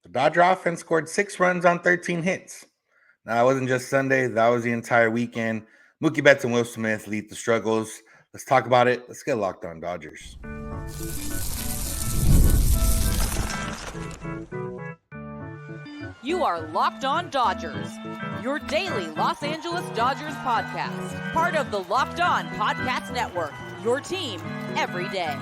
The Dodger offense scored 6 runs on 13 hits. Now, it wasn't just Sunday, that was the entire weekend. Mookie Betts and Will Smith lead the struggles. Let's talk about it. Let's get locked on Dodgers. You are Locked On Dodgers, your daily Los Angeles Dodgers podcast. Part of the Locked On Podcast Network, your team every day.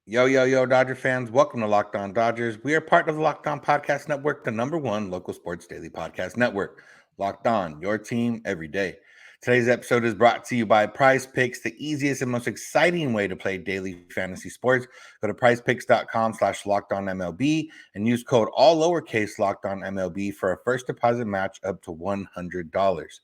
Yo, Dodger fans. Welcome to Locked On Dodgers. We are part of the Locked On Podcast Network, the #1 local sports daily podcast network. Locked On, your team every day. Today's episode is brought to you by PrizePicks, the easiest and most exciting way to play daily fantasy sports. Go to prizepicks.com/LockedOnMLB and use code all lowercase LockedOnMLB for a first deposit match up to $100.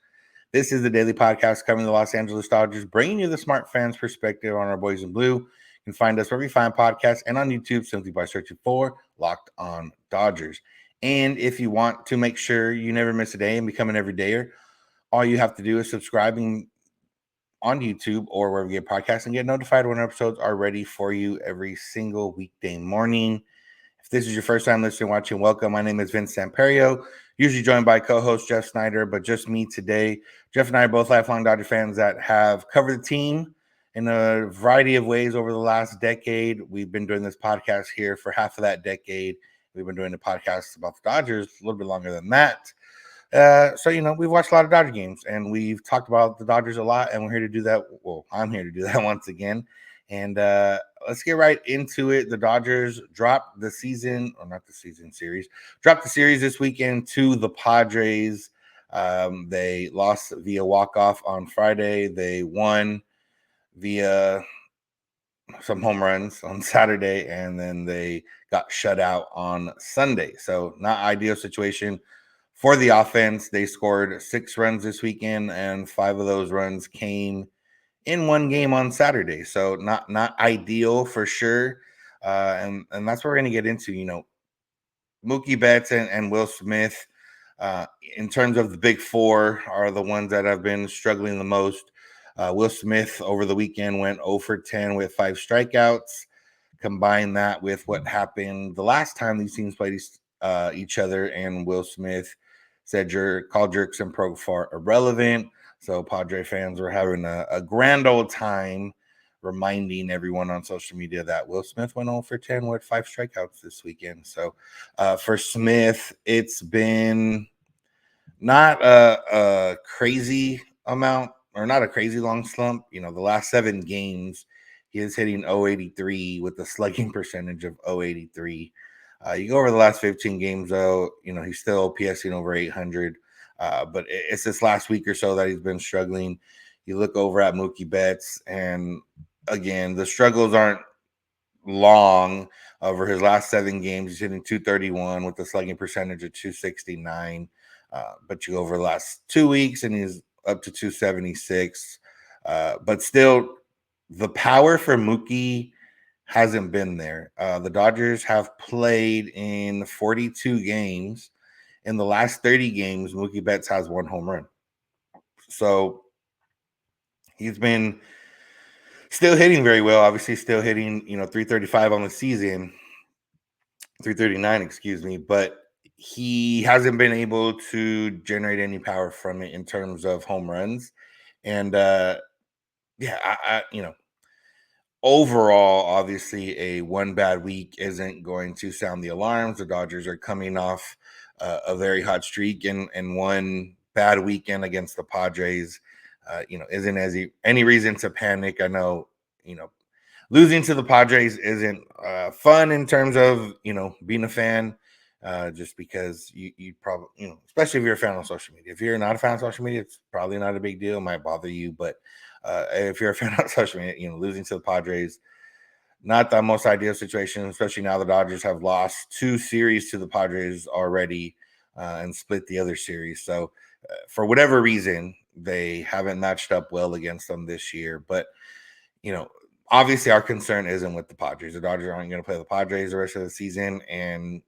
This is the daily podcast covering the Los Angeles Dodgers, bringing you the smart fans' perspective on our boys in blue. You can find us wherever you find podcasts and on YouTube simply by searching for Locked On Dodgers. And if you want to make sure you never miss a day and become an everydayer, all you have to do is subscribing on YouTube or wherever you get podcasts and get notified when episodes are ready for you every single weekday morning. If this is your first time listening, watching, welcome. My name is Vince Samperio, usually joined by co-host Jeff Snyder, but just me today. Jeff and I are both lifelong Dodger fans that have covered the team in a variety of ways over the last decade. We've been doing this podcast here for half of that decade. We've been doing the podcast about the Dodgers a little bit longer than that. So, we've watched a lot of Dodger games and we've talked about the Dodgers a lot, and we're here to do that. Well, I'm here to do that once again. And let's get right into it. The Dodgers dropped the season, or not the season series, dropped the series this weekend to the Padres. They lost via walk-off on Friday. They won via some home runs on Saturday, and then they got shut out on Sunday. So not ideal situation for the offense. They scored 6 runs this weekend, and 5 of those runs came in one game on Saturday. So not ideal for sure. And that's what we're going to get into. Mookie Betts and Will Smith, in terms of the big four, are the ones that have been struggling the most. Will Smith over the weekend went 0 for 10 with 5 strikeouts. Combine that with what happened the last time these teams played each other, and Will Smith said called Jerks and Profar irrelevant. So Padre fans were having a grand old time reminding everyone on social media that Will Smith went 0 for 10 with 5 strikeouts this weekend. So for Smith, it's been not a crazy amount, or not a crazy long slump. The last 7 games, he is hitting 0.83 with a slugging percentage of 0.83. You go over the last 15 games, though, he's still OPSing over 800. But it's this last week or so that he's been struggling. You look over at Mookie Betts, and again, the struggles aren't long. Over his last 7 games, he's hitting 231 with a slugging percentage of 269. But you go over the last 2 weeks, and he's up to 276. But still, the power for Mookie hasn't been there. The Dodgers have played in 42 games. In the last 30 games, Mookie Betts has 1 home run. So he's been still hitting very well. Obviously, still hitting, 335 on the season, 339, excuse me. But he hasn't been able to generate any power from it in terms of home runs. And overall, obviously, a one bad week isn't going to sound the alarms. The Dodgers are coming off a very hot streak, and one bad weekend against the Padres, isn't any reason to panic. I know, losing to the Padres isn't fun in terms of, being a fan, just because you probably, especially if you're a fan on social media. If you're not a fan on social media, it's probably not a big deal. It might bother you, but if you're a fan on social media, losing to the Padres, not the most ideal situation, especially now the Dodgers have lost 2 series to the Padres already and split the other series. So for whatever reason, they haven't matched up well against them this year. But, obviously our concern isn't with the Padres. The Dodgers aren't going to play the Padres the rest of the season, and,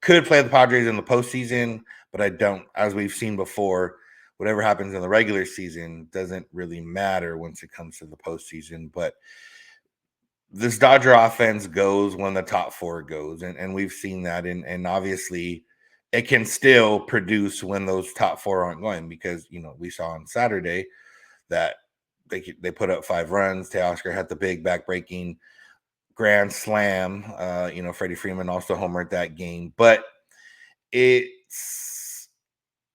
could play the Padres in the postseason, but I don't. As we've seen before, whatever happens in the regular season doesn't really matter once it comes to the postseason. But this Dodger offense goes when the top four goes, and we've seen that, and obviously it can still produce when those top four aren't going, because we saw on Saturday that they put up 5 runs. Teoscar had the big back-breaking grand slam. Freddie Freeman also homered that game, but it's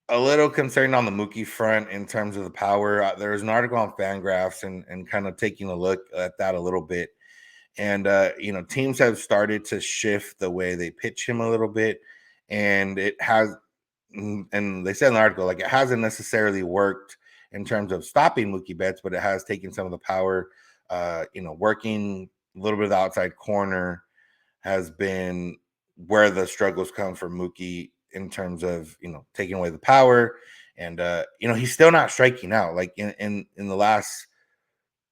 a little concerning on the Mookie front in terms of the power. There was an article on Fangraphs and kind of taking a look at that a little bit. And, teams have started to shift the way they pitch him a little bit. And it has, and they said in the article, like, it hasn't necessarily worked in terms of stopping Mookie Betts, but it has taken some of the power. Working a little bit of the outside corner has been where the struggles come for Mookie in terms of, taking away the power. And, he's still not striking out. Like in the last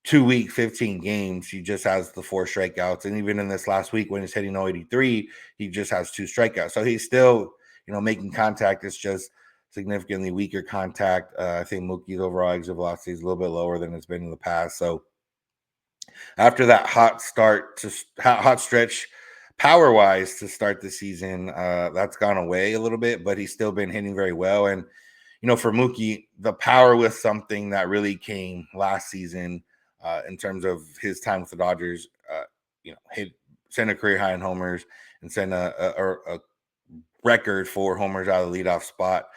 2 week, 15 games, he just has the 4 strikeouts. And even in this last week when he's hitting 083, he just has 2 strikeouts. So he's still, making contact. It's just significantly weaker contact. I think Mookie's overall exit velocity is a little bit lower than it's been in the past. So after that hot stretch power wise to start the season, that's gone away a little bit, but he's still been hitting very well. And, for Mookie, the power was something that really came last season. In terms of his time with the Dodgers, sent a career high in homers and sent a record for homers out of the leadoff spot.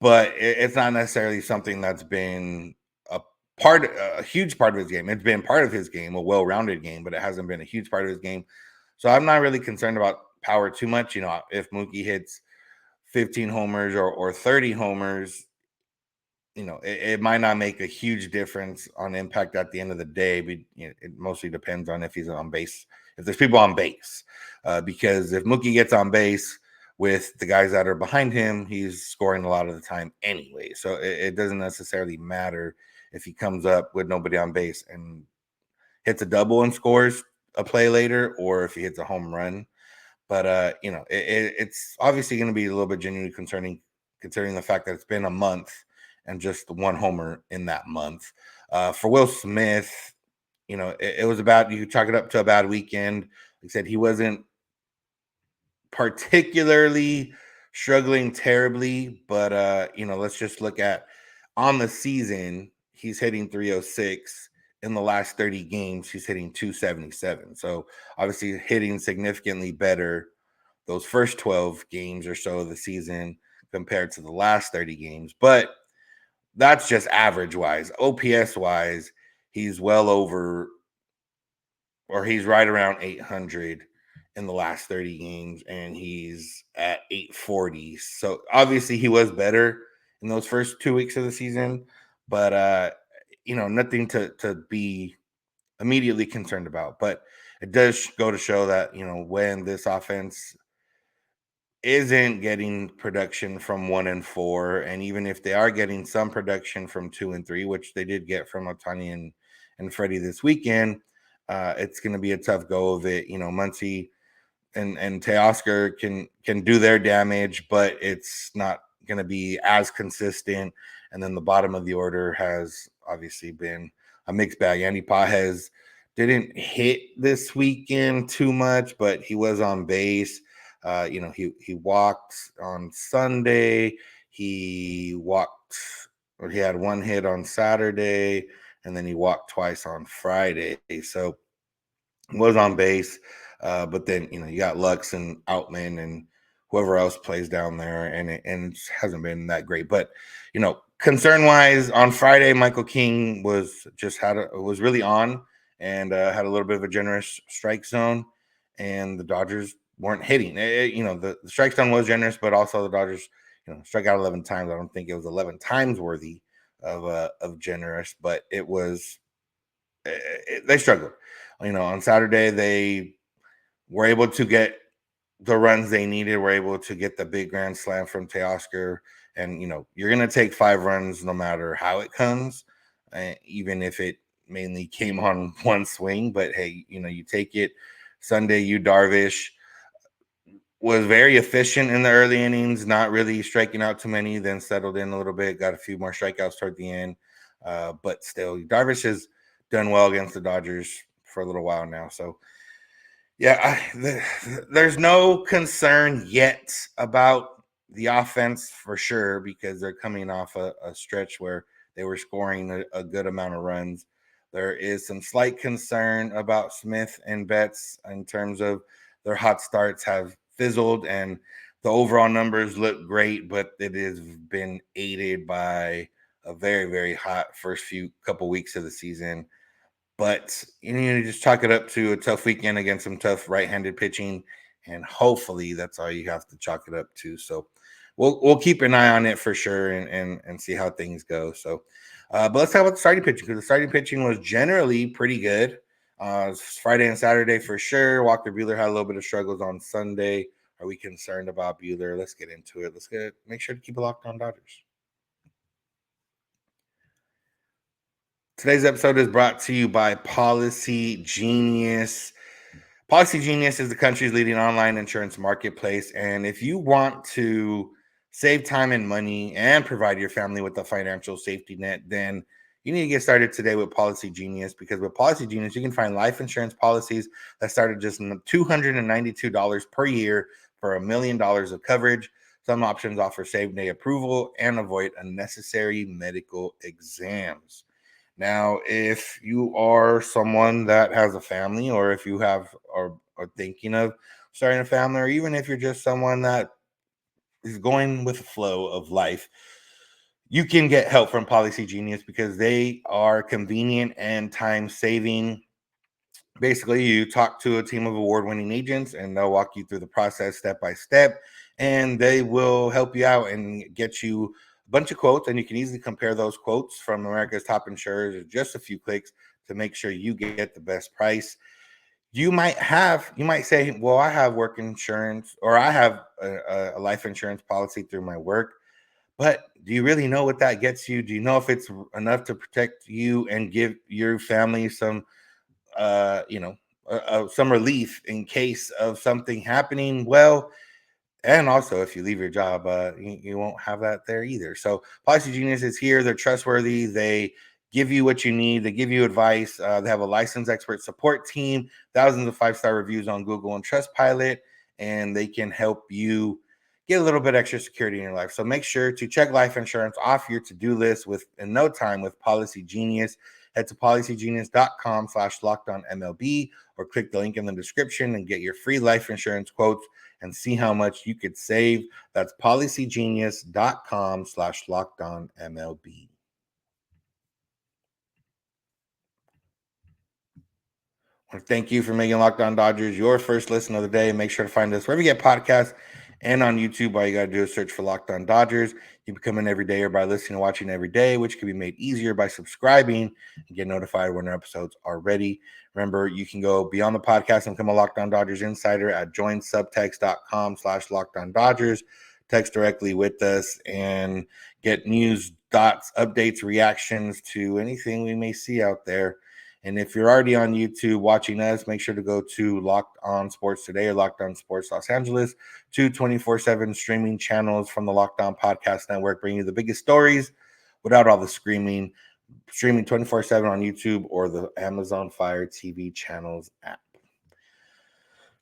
But it's not necessarily something that's been a huge part of his game. It's been part of his game, a well-rounded game, but it hasn't been a huge part of his game. So I'm not really concerned about power too much. If Mookie hits 15 homers or 30 homers, it might not make a huge difference on impact at the end of the day. But it mostly depends on if he's on base, if there's people on base. Because if Mookie gets on base with the guys that are behind him, he's scoring a lot of the time anyway. So it doesn't necessarily matter if he comes up with nobody on base and hits a double and scores a play later, or if he hits a home run. But it's obviously going to be a little bit genuinely concerning, considering the fact that it's been a month and just 1 homer in that month. For Will Smith, it was about, you chalk it up to a bad weekend. Like I said, he wasn't particularly struggling terribly, but let's just look at on the season, he's hitting 306. In the last 30 games, he's hitting 277. So obviously hitting significantly better those first 12 games or so of the season compared to the last 30 games. But that's just average wise. OPS wise, he's well over, or he's right around 800 in the last 30 games, and he's at 840. So obviously he was better in those first 2 weeks of the season, but nothing to be immediately concerned about. But it does go to show that, when this offense isn't getting production from 1 and 4, and even if they are getting some production from 2 and 3, which they did get from Ohtani and Freddie this weekend, it's going to be a tough go of it. Muncy and Teoscar can do their damage, but it's not going to be as consistent. And then the bottom of the order has obviously been a mixed bag. Andy Pages didn't hit this weekend too much, but he was on base. He walked on Sunday. He had 1 hit on Saturday, and then he walked twice on Friday. So he was on base. But then, you got Lux and Outman and whoever else plays down there, and it hasn't been that great. But, concern-wise, on Friday, Michael King was really on and had a little bit of a generous strike zone, and the Dodgers weren't hitting. The strike zone was generous, but also the Dodgers, struck out 11 times. I don't think it was 11 times worthy of generous, but it was they struggled. On Saturday they were able to get the runs they needed. Were able to get the big grand slam from Teoscar, and you're gonna take 5 runs no matter how it comes, even if it mainly came on 1 swing. But hey, you take it. Sunday, Yu Darvish was very efficient in the early innings, not really striking out too many, then settled in a little bit, got a few more strikeouts toward the end. But still, Darvish has done well against the Dodgers for a little while now. So, yeah, there's no concern yet about the offense for sure because they're coming off a stretch where they were scoring a good amount of runs. There is some slight concern about Smith and Betts in terms of their hot starts have fizzled and the overall numbers look great, but it has been aided by a very, very hot first few couple weeks of the season. But you just chalk it up to a tough weekend against some tough right-handed pitching, and hopefully that's all you have to chalk it up to. So we'll keep an eye on it for sure and see how things go. So, but let's talk about the starting pitching because the starting pitching was generally pretty good. Friday and Saturday for sure. Walker Buehler had a little bit of struggles on Sunday. Are we concerned about Buehler? Let's get into it. Make sure to keep it locked on Dodgers. Today's episode is brought to you by Policygenius. Policygenius is the country's leading online insurance marketplace. And if you want to save time and money and provide your family with a financial safety net, then you need to get started today with Policygenius because with Policygenius, you can find life insurance policies that start at just $292 per year for $1 million of coverage. Some options offer same-day approval and avoid unnecessary medical exams. Now, if you are someone that has a family, or if you have are thinking of starting a family, or even if you're just someone that is going with the flow of life, you can get help from Policygenius because they are convenient and time saving. Basically, you talk to a team of award-winning agents and they'll walk you through the process step by step, and they will help you out and get you a bunch of quotes, and you can easily compare those quotes from America's top insurers in just a few clicks to make sure you get the best price. You might say, well, I have work insurance or I have a life insurance policy through my work, but do you really know what that gets you? Do you know if it's enough to protect you and give your family some some relief in case of something happening? Well, and also if you leave your job, you won't have that there either. So Policygenius is here. They're trustworthy. They give you what you need. They give you advice. They have a licensed expert support team, thousands of 5-star reviews on Google and Trustpilot, and they can help you get a little bit extra security in your life. So make sure to check life insurance off your to-do list in no time with Policygenius. Head to policygenius.com/lockedonmlb or click the link in the description and get your free life insurance quotes and see how much you could save. That's policygenius.com/lockedonmlb. Thank you for making Locked On Dodgers your first listen of the day. Make sure to find us wherever you get podcasts and on YouTube. All you got to do is search for Locked On Dodgers. You become an everydayer by listening and watching every day, which can be made easier by subscribing and get notified when our episodes are ready. Remember, you can go beyond the podcast and become a Locked On Dodgers insider at joinsubtext.com/LockedOnDodgers. Text directly with us and get news, thoughts, updates, reactions to anything we may see out there. And if you're already on YouTube watching us, make sure to go to Locked On Sports Today or Locked On Sports Los Angeles, 24/7 streaming channels from the Locked On Podcast Network, bringing you the biggest stories without all the screaming. Streaming 24/7 on YouTube or the Amazon Fire TV channels app.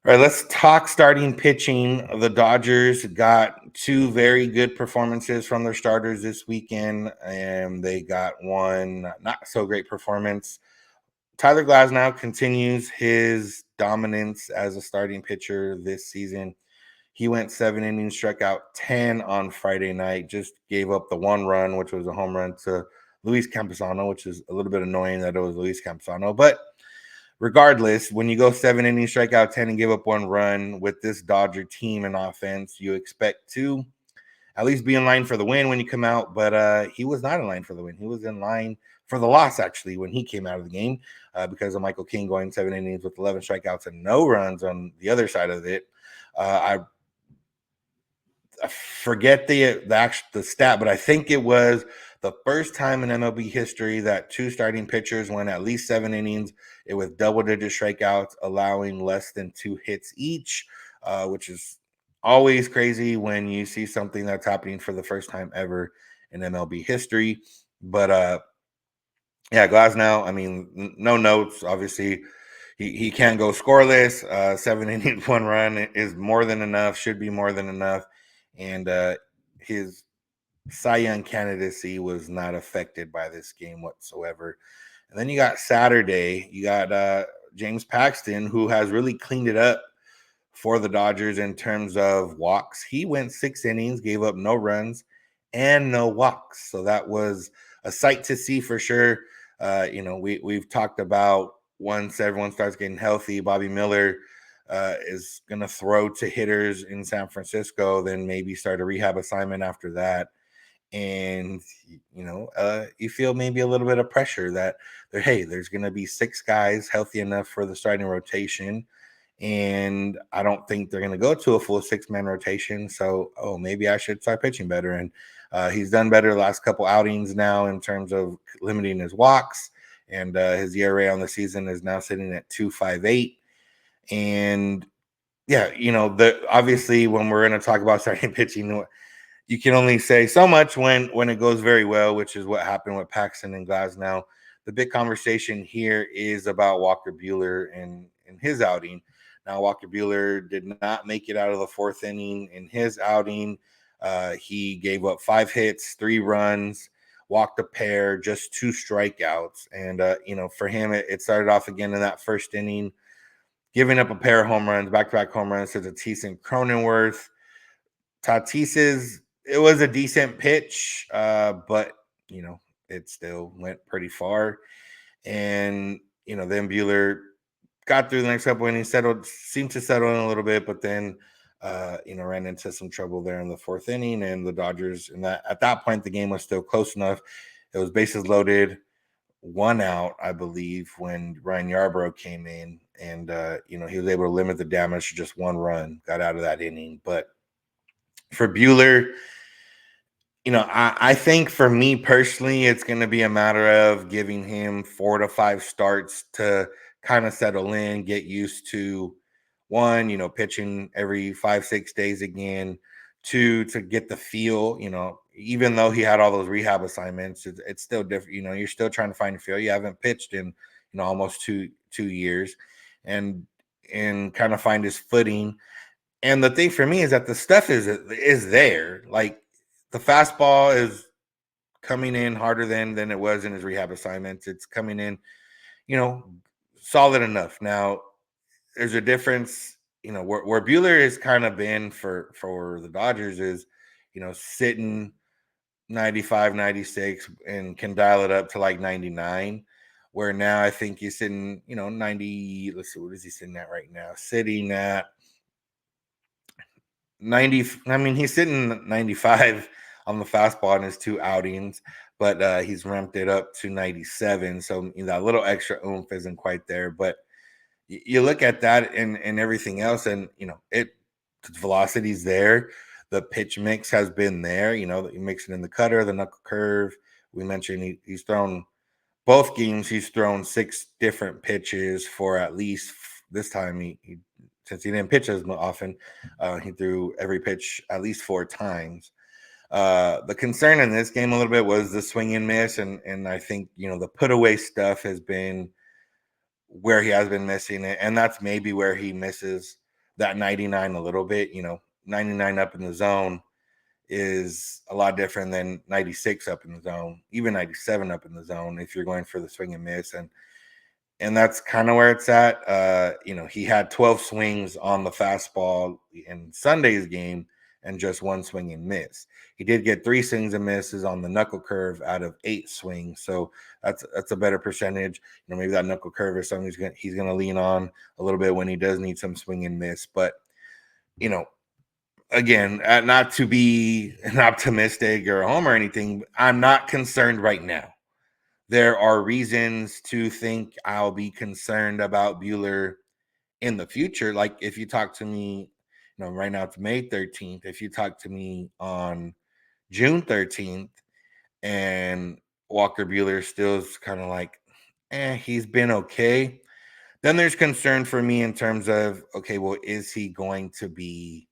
All right, let's talk starting pitching. The Dodgers got two very good performances from their starters this weekend, and they got one not so great performance. Tyler Glasnow continues his dominance as a starting pitcher this season. He went 7 innings, struck out 10 on Friday night, just gave up the one run, which was a home run to Luis Campusano, which is a little bit annoying that it was Luis Campusano. But regardless, when you go 7 innings, strike out 10, and give up one run with this Dodger team and offense, you expect to at least be in line for the win when you come out. But he was not in line for the win. He was in line for the loss, actually, when he came out of the game because of Michael King going 7 innings with 11 strikeouts and no runs on the other side of it. I forget the stat, but I think it was the first time in MLB history that two starting pitchers went at least 7 innings with double-digit strikeouts, allowing less than 2 hits each, which is always crazy when you see something that's happening for the first time ever in MLB history. But yeah, Glasnow, I mean, no notes. Obviously, he can't go scoreless. 7 innings, 1 run is more than enough. Should be more than enough. And his Cy Young candidacy was not affected by this game whatsoever. And then you got Saturday. You got James Paxton, who has really cleaned it up for the Dodgers in terms of walks. He went 6 innings, gave up no runs and no walks. So that was a sight to see for sure. We've talked about once everyone starts getting healthy, Bobby Miller is going to throw to hitters in San Francisco, then maybe start a rehab assignment after that. And you feel maybe a little bit of pressure that there's going to be 6 guys healthy enough for the starting rotation, and I don't think they're going to go to a full 6-man rotation. So maybe I should start pitching better. And he's done better the last couple outings now in terms of limiting his walks, and his ERA on the season is now sitting at 2.58. And obviously when we're going to talk about starting pitching, you can only say so much when it goes very well, which is what happened with Paxton and Glasnow. The big conversation here is about Walker Buehler and his outing. Now, Walker Buehler did not make it out of the 4th inning in his outing. He gave up 5 hits, 3 runs, walked a pair, just 2 strikeouts. And, for him, it started off again in that 1st inning, giving up a pair of home runs, back-to-back home runs to Tatis and Cronenworth. Tatis's, it was a decent pitch, but, it still went pretty far. And, then Buehler got through the next couple innings, seemed to settle in a little bit, but then, ran into some trouble there in the 4th inning. And the Dodgers, at that point, the game was still close enough. It was bases loaded, 1 out, I believe, when Ryan Yarbrough came in, and he was able to limit the damage to just 1 run, got out of that inning. But for Buehler, I think for me personally, it's going to be a matter of giving him 4 to 5 starts to kind of settle in, get used to, 1, pitching every 5-6 days again, 2, to get the feel. Even though he had all those rehab assignments, it's still different. You're still trying to find your feel. You haven't pitched in, almost two years, and kind of find his footing. And the thing for me is that the stuff is there. Like, the fastball is coming in harder than it was in his rehab assignments. It's coming in, solid enough. Now, there's a difference, where Buehler has kind of been for the Dodgers is, sitting 95, 96 and can dial it up to like 99. Where now I think he's sitting, 90. Let's see, what is he sitting at right now? Sitting at 90. I mean, he's sitting 95 on the fastball in his 2 outings, but he's ramped it up to 97. So that little extra oomph isn't quite there. But you look at that and everything else, and the velocity's there. The pitch mix has been there. You mix it in the cutter, the knuckle curve. We mentioned he's thrown both games. He's thrown 6 different pitches for at least this time. He since he didn't pitch as often, he threw every pitch at least 4 times. The concern in this game a little bit was the swing and miss, and I think the put away stuff has been where he has been missing it, and that's maybe where he misses that 99 a little bit. 99 up in the zone is a lot different than 96 up in the zone, even 97 up in the zone if you're going for the swing and miss. And that's kind of where it's at. He had 12 swings on the fastball in Sunday's game and just 1 swing and miss. He did get 3 swings and misses on the knuckle curve out of 8 swings. So that's a better percentage. Maybe that knuckle curve is something he's going to lean on a little bit when he does need some swing and miss. But, again, not to be an optimistic or a homer or anything, I'm not concerned right now. There are reasons to think I'll be concerned about Buehler in the future. Like, if you talk to me, right now it's May 13th. If you talk to me on June 13th and Walker Buehler still is kind of like, he's been okay, then there's concern for me in terms of, okay, well, is he going to be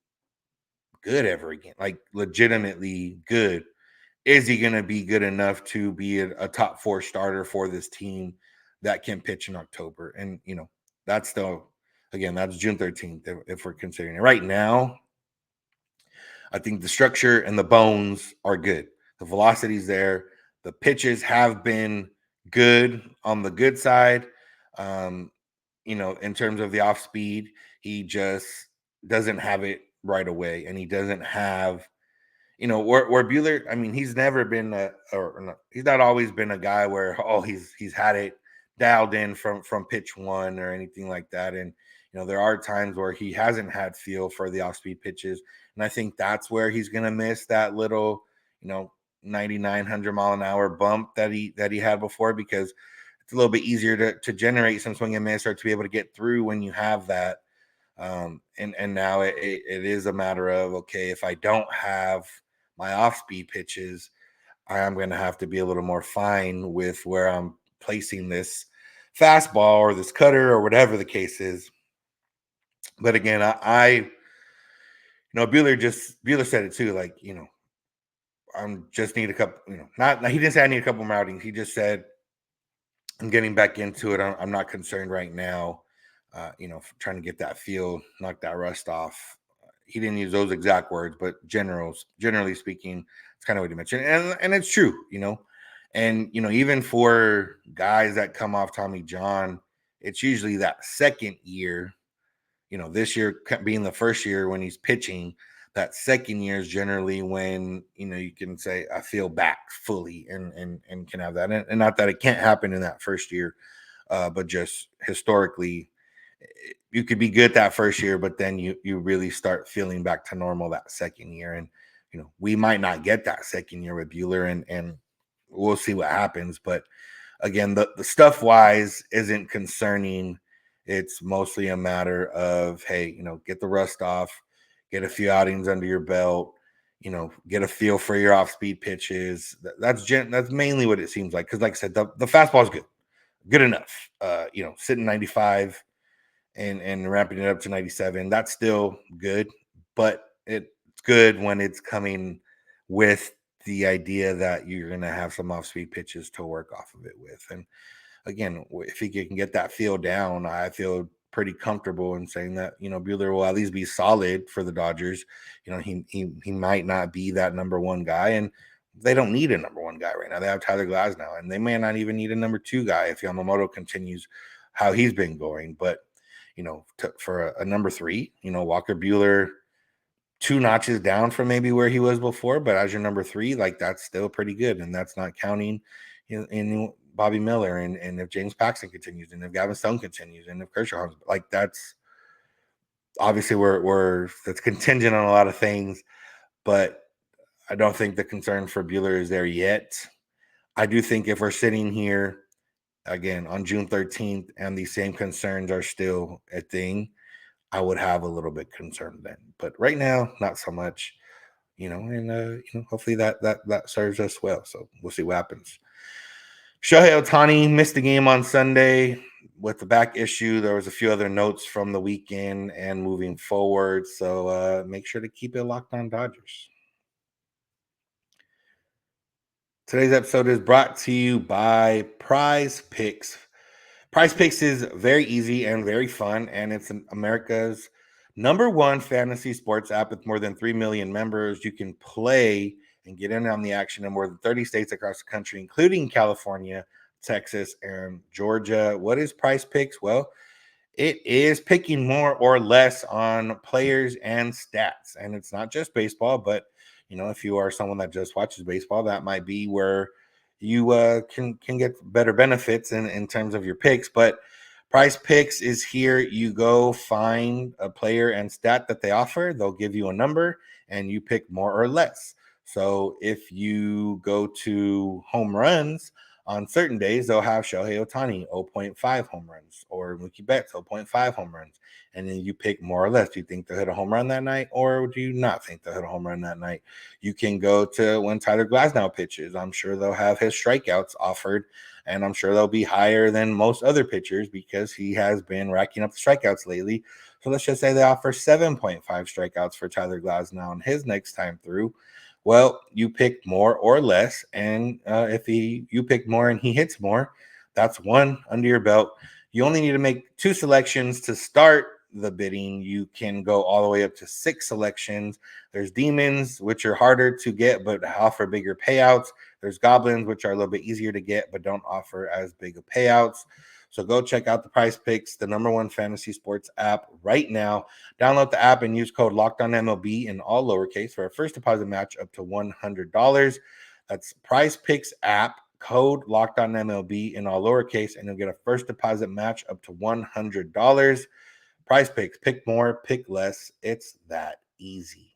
good ever again? Like, legitimately good. Is he going to be good enough to be a top 4 starter for this team that can pitch in October? And, that's still, again, that's June 13th if we're considering it. Right now, I think the structure and the bones are good. The velocity's there. The pitches have been good on the good side. Um, in terms of the off speed, he just doesn't have it right away, and he doesn't have, where Buehler. I mean, he's never been he's not always been a guy where he's had it dialed in from pitch one or anything like that. And there are times where he hasn't had feel for the off speed pitches, and I think that's where he's gonna miss that little 9,900 mile an hour bump that he had before, because it's a little bit easier to generate some swing and miss or to be able to get through when you have that. And now it is a matter of, okay, if I don't have my off speed pitches, I am going to have to be a little more fine with where I'm placing this fastball or this cutter or whatever the case is. But again, I Buehler said it too, like, I'm just need a couple, he didn't say I need a couple more outings. He just said, I'm getting back into it. I'm not concerned right now. Trying to get that feel, knock that rust off. He didn't use those exact words, but generally speaking, it's kind of what he mentioned, and it's true, And even for guys that come off Tommy John, it's usually that second year. This year being the first year when he's pitching, that second year is generally when you can say I feel back fully and can have that, and not that it can't happen in that first year, but just historically, you could be good that first year, but then you really start feeling back to normal that second year. And we might not get that second year with Buehler, and we'll see what happens. But again, the stuff wise isn't concerning. It's mostly a matter of, hey, get the rust off, get a few outings under your belt, get a feel for your off-speed pitches. That's mainly what it seems like. Because like I said, the fastball is good enough. Sitting 95 and ramping it up to 97, that's still good. But it's good when it's coming with the idea that you're going to have some off-speed pitches to work off of it with. And again, if he can get that feel down, I feel pretty comfortable in saying that, Buehler will at least be solid for the Dodgers. He might not be that number one guy, and they don't need a number one guy right now. They have Tyler Glasnow, and they may not even need a number two guy if Yamamoto continues how he's been going. But, for a number three, Walker Buehler, 2 notches down from maybe where he was before, but as your number three, like, that's still pretty good. And that's not counting in Bobby Miller, and if James Paxton continues, and if Gavin Stone continues, and if Kershaw, like, that's obviously that's contingent on a lot of things, but I don't think the concern for Buehler is there yet. I do think if we're sitting here again on June 13th and these same concerns are still a thing, I would have a little bit concerned then. But right now, not so much, and hopefully that serves us well. So we'll see what happens. Shohei Ohtani missed the game on Sunday with the back issue. There was a few other notes from the weekend and moving forward. So make sure to keep it locked on Dodgers. Today's episode is brought to you by PrizePicks. PrizePicks is very easy and very fun, and it's America's #1 fantasy sports app with more than 3 million members. You can play and get in on the action in more than 30 states across the country, including California, Texas, and Georgia. What is PrizePicks? Well, it is picking more or less on players and stats. And it's not just baseball, but if you are someone that just watches baseball, that might be where you can get better benefits in terms of your picks. But PrizePicks is here. You go find a player and stat that they offer. They'll give you a number and you pick more or less. So if you go to home runs, on certain days, they'll have Shohei Ohtani 0.5 home runs or Mookie Betts 0.5 home runs. And then you pick more or less. Do you think they'll hit a home run that night, or do you not think they'll hit a home run that night? You can go to when Tyler Glasnow pitches. I'm sure they'll have his strikeouts offered, and I'm sure they'll be higher than most other pitchers because he has been racking up the strikeouts lately. So let's just say they offer 7.5 strikeouts for Tyler Glasnow on his next time through. Well, you pick more or less, and if you pick more and he hits more, that's one under your belt. You only need to make 2 selections to start the bidding. You can go all the way up to 6 selections. There's demons, which are harder to get but offer bigger payouts. There's goblins, which are a little bit easier to get but don't offer as big of payouts. So go check out the PrizePicks, the #1 fantasy sports app right now. Download the app and use code LOCKEDONMLB in all lowercase for a first deposit match up to $100. That's PrizePicks app, code LOCKEDONMLB in all lowercase, and you'll get a first deposit match up to $100. PrizePicks, pick more, pick less. It's that easy.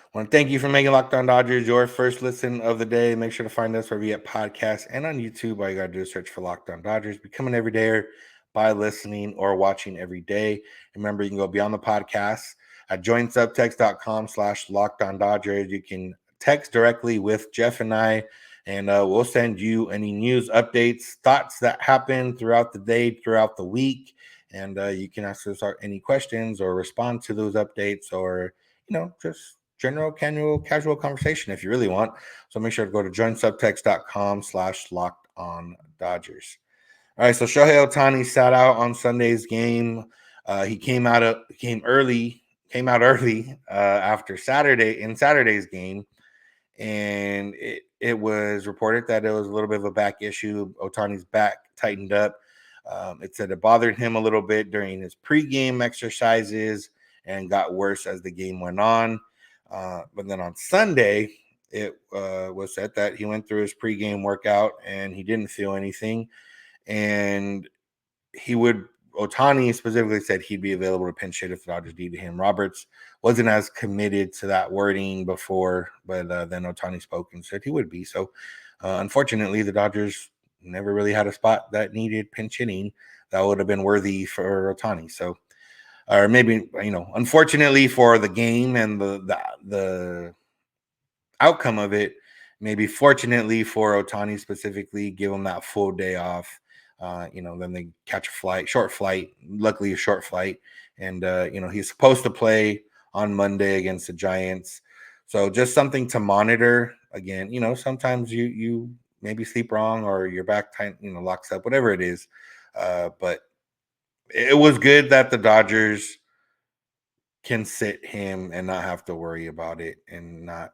I want to thank you for making Locked On Dodgers your first listen of the day. Make sure to find us wherever you get podcasts and on YouTube. All you got to do is search for Locked On Dodgers. Become an everydayer by listening or watching every day. Remember, you can go beyond the podcast at joinsubtext.com/LockedOnDodgers. You can text directly with Jeff and I, and we'll send you any news, updates, thoughts that happen throughout the day, throughout the week. And you can ask us any questions or respond to those updates, or, just general casual conversation if you really want. So make sure to go to joinsubtext.com/LockedOnDodgers. All right, so Shohei Ohtani sat out on Sunday's game. He came out early after Saturday's game, and it was reported that it was a little bit of a back issue. Ohtani's back tightened up. It said it bothered him a little bit during his pregame exercises and got worse as the game went on. But then on Sunday, it was said that he went through his pregame workout and he didn't feel anything. And Ohtani specifically said he'd be available to pinch hit if the Dodgers needed him. Roberts wasn't as committed to that wording before, but then Ohtani spoke and said he would be. So unfortunately, the Dodgers never really had a spot that needed pinch hitting that would have been worthy for Ohtani. So, or maybe, unfortunately for the game and the outcome of it, maybe fortunately for Ohtani specifically, give him that full day off. Then they catch a short flight, luckily a short flight. And, he's supposed to play on Monday against the Giants. So just something to monitor. Again, sometimes you maybe sleep wrong or your back tight, locks up, whatever it is. But it was good that the Dodgers can sit him and not have to worry about it and not,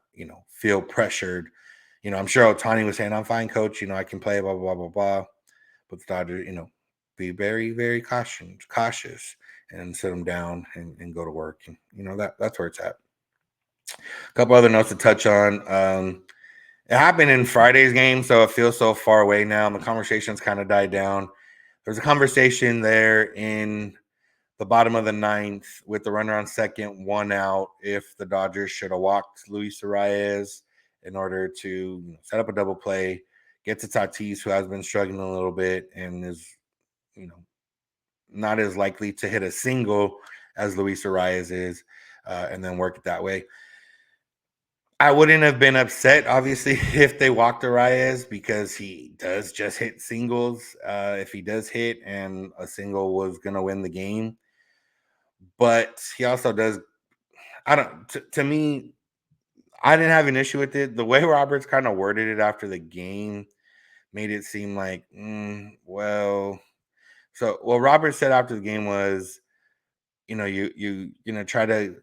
feel pressured. I'm sure Ohtani was saying, "I'm fine, coach. I can play, blah, blah, blah, blah." But the Dodgers, be very, very cautious and sit them down and go to work. And, that's where it's at. A couple other notes to touch on. It happened in Friday's game, so it feels so far away now. And the conversations kind of died down. There's a conversation there in the bottom of the 9th with the runner on second, 1 out, if the Dodgers should have walked Luis Arias in order to set up a double play, get to Tatis, who has been struggling a little bit and is, not as likely to hit a single as Luis Arias is, and then work it that way. I wouldn't have been upset, obviously, if they walked Arias, because he does just hit singles. If he does hit and a single was going to win the game. But he also does, to me, I didn't have an issue with it. The way Roberts kind of worded it after the game made it seem like, what Roberts said after the game was, you try to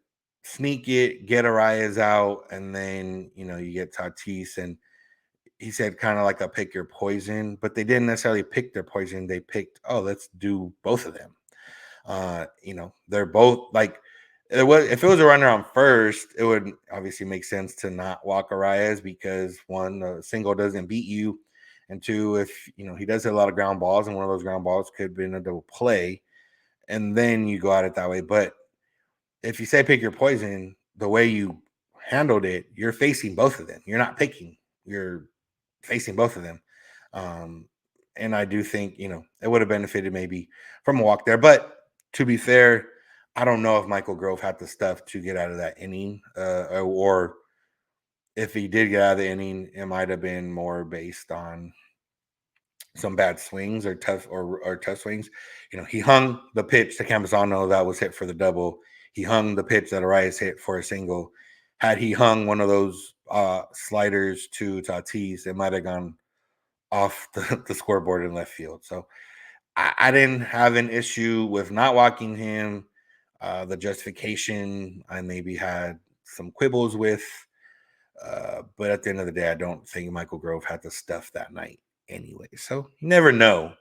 sneak it, get Arias out, and then, you get Tatis. And he said kind of like a pick your poison, but they didn't necessarily pick their poison. They picked, let's do both of them. They're both like, if it was a runner on first, it would obviously make sense to not walk Arias because, one, a single doesn't beat you. And two, if, he does hit a lot of ground balls and one of those ground balls could have been a double play, and then you go at it that way. But if you say pick your poison, the way you handled it, you're facing both of them. You're not picking, you're facing both of them. And I do think, it would have benefited maybe from a walk there. But to be fair, I don't know if Michael Grove had the stuff to get out of that inning, or if he did get out of the inning, it might have been more based on some bad swings or tough swings. He hung the pitch to Campazano that was hit for the double. He hung the pitch that Arias hit for a single. Had he hung one of those sliders to Tatis, it might have gone off the scoreboard in left field. So I didn't have an issue with not walking him. The justification I maybe had some quibbles with. But at the end of the day, I don't think Michael Grove had the stuff that night anyway. So you never know.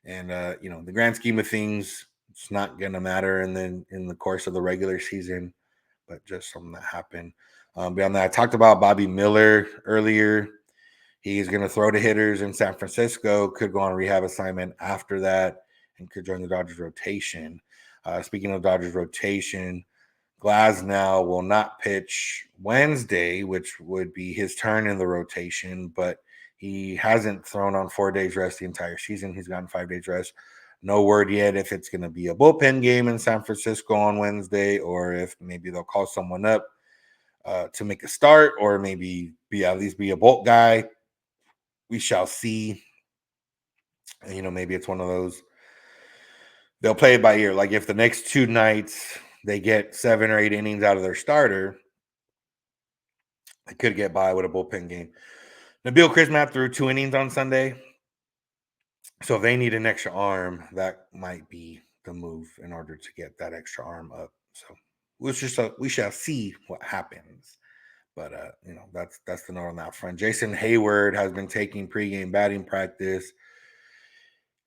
And the grand scheme of things, it's not gonna matter in the course of the regular season, but just something that happened. Beyond that, I talked about Bobby Miller earlier. He's gonna throw to hitters in San Francisco, could go on a rehab assignment after that, and could join the Dodgers rotation. Speaking of Dodgers rotation, Glasnow will not pitch Wednesday, which would be his turn in the rotation, but he hasn't thrown on 4 days rest the entire season. He's gotten 5 days rest. No word yet if it's going to be a bullpen game in San Francisco on Wednesday or if maybe they'll call someone up to make a start or maybe at least be a bulk guy. We shall see. Maybe it's one of those. They'll play it by ear. Like if the next 2 nights they get 7 or 8 innings out of their starter, they could get by with a bullpen game. Nabil Krismat threw 2 innings on Sunday. So if they need an extra arm, that might be the move in order to get that extra arm up. So we shall see what happens. But that's the note on that front. Jason Hayward has been taking pregame batting practice.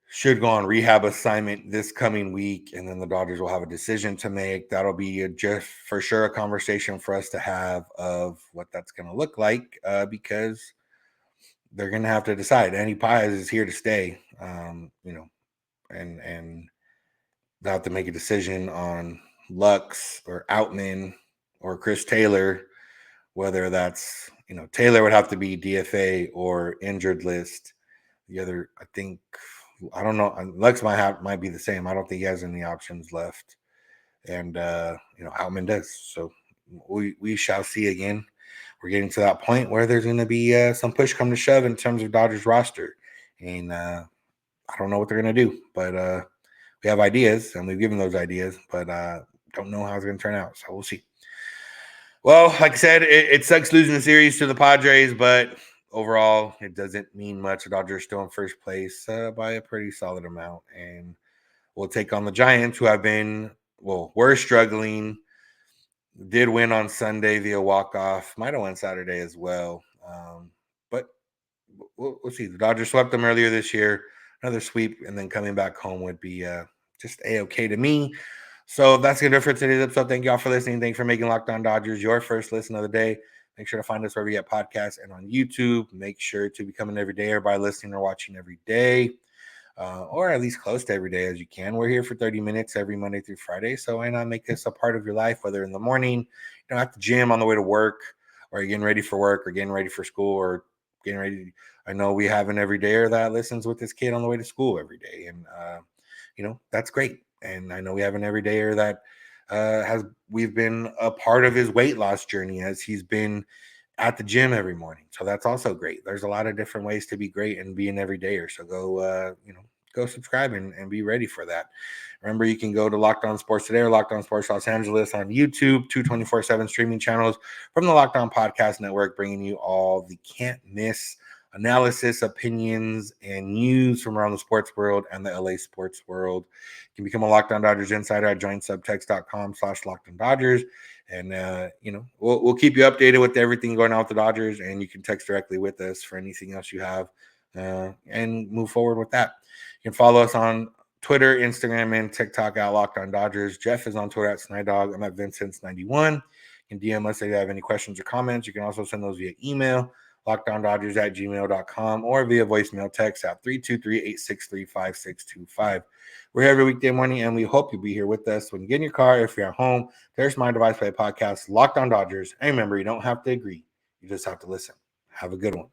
Should go on rehab assignment this coming week, and then the Dodgers will have a decision to make. That'll be just for sure a conversation for us to have of what that's going to look like because they're going to have to decide. Andy Paz is here to stay, and they'll have to make a decision on Lux or Outman or Chris Taylor, whether that's, Taylor would have to be DFA or injured list. The other, I don't know. Lux might be the same. I don't think he has any options left, and Outman does. So we shall see again. We're getting to that point where there's going to be some push come to shove in terms of Dodgers roster, and I don't know what they're going to do, but we have ideas and we've given those ideas, but don't know how it's going to turn out. So we'll see. Well, like I said, it sucks losing the series to the Padres, but overall, it doesn't mean much. The Dodgers are still in first place by a pretty solid amount. And we'll take on the Giants, who were struggling. Did win on Sunday via walk-off. Might have won Saturday as well. But we'll see. The Dodgers swept them earlier this year. Another sweep, and then coming back home would be just A-okay to me. So that's going to do it for today's episode. Thank you all for listening. Thanks for making Locked On Dodgers your first listen of the day. Make sure to find us wherever you get podcasts and on YouTube. Make sure to become an everydayer by listening or watching every day, or at least close to every day as you can. We're here for 30 minutes every Monday through Friday, so why not make this a part of your life, whether in the morning, at the gym, on the way to work, or you're getting ready for work, or getting ready for school, or getting ready. I know we have an everydayer that listens with his kid on the way to school every day, and that's great. And I know we have an everydayer that we've been a part of his weight loss journey as he's been at the gym every morning. So that's also great. There's a lot of different ways to be great and be an everydayer. So go subscribe and be ready for that. Remember, you can go to Locked On Sports Today or Locked On Sports Los Angeles on YouTube, 24/7 streaming channels from the Locked On Podcast Network, bringing you all the can't miss analysis, opinions, and news from around the sports world and the LA sports world. You can become a Locked On Dodgers insider at joinsubtext.com/LockedOnDodgers. And, we'll keep you updated with everything going on with the Dodgers, and you can text directly with us for anything else you have and move forward with that. You can follow us on Twitter, Instagram, and TikTok at Locked On Dodgers. Jeff is on Twitter at Snydog. I'm at Vincents91. You can DM us if you have any questions or comments. You can also send those via email, LockedOnDodgers@gmail.com, or via voicemail text at 323-863-5625. We're here every weekday morning, and we hope you'll be here with us when you get in your car. If you're at home, there's my device play podcast, Locked On Dodgers. And remember, you don't have to agree. You just have to listen. Have a good one.